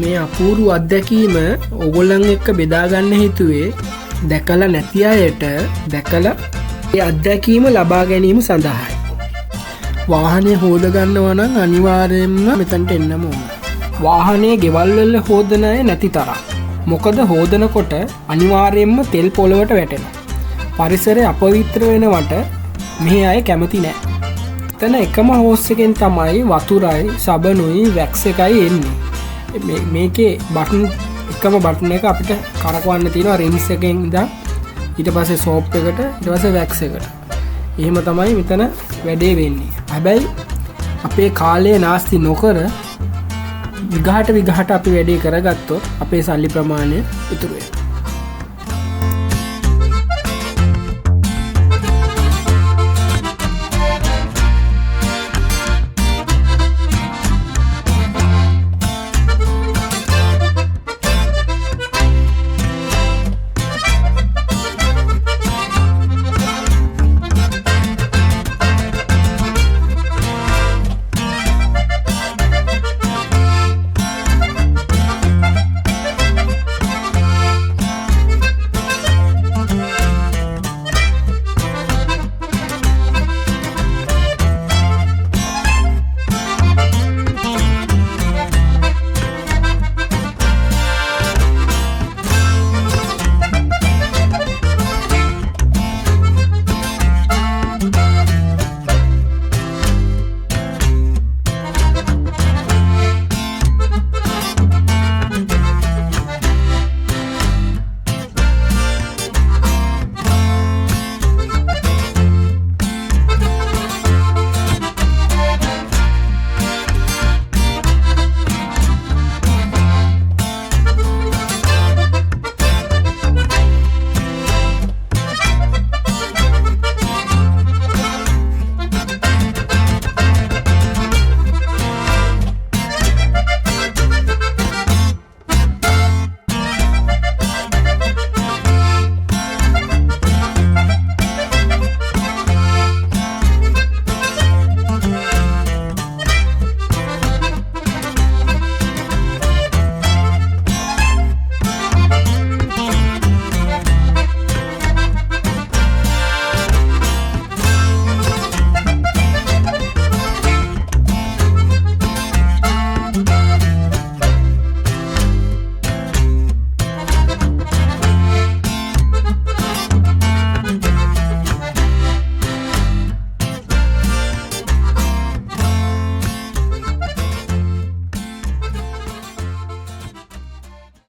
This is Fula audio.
මේ අපූරු අත්දැකීම ඔගොල්ලන් එක්ක බෙදා ගන්න හිතුවේ දැකලා නැති අයට දැකලා ඒ අත්දැකීම ලබා ගැනීම සඳහායි. වාහනය හොද ගන්නවා නම් අනිවාර්යයෙන්ම මෙතනට එන්නම ඕන. වාහනේ ගෙවල් වල හොදන අය නැති තරම්. මොකද හොදනකොට අනිවාර්යයෙන්ම තෙල් පොළවට වැටෙනවා. පරිසරය අපවිත්‍ර වෙනවට මේ අය කැමති නෑ. එතන එකම හෝස් එකෙන් තමයි වතුරයි සබනුයි වැක්ස් එකයි එන්නේ. මේකේ බටන් එකම බටන් එක අපිට කරකවන්න තියෙනවා රින්ස් එකෙන් ඉඳන් ඊට පස්සේ සෝප් එකට ඊට පස්සේ වැක්ස් එකට. එහෙම තමයි මෙතන වැඩේ වෙන්නේ. හැබැයි අපේ කාලය නාස්ති නොකර විගහට අපි වැඩේ කරගත්තොත් අපේ සල්ලි ප්‍රමාණය ඉතුරු වෙනවා.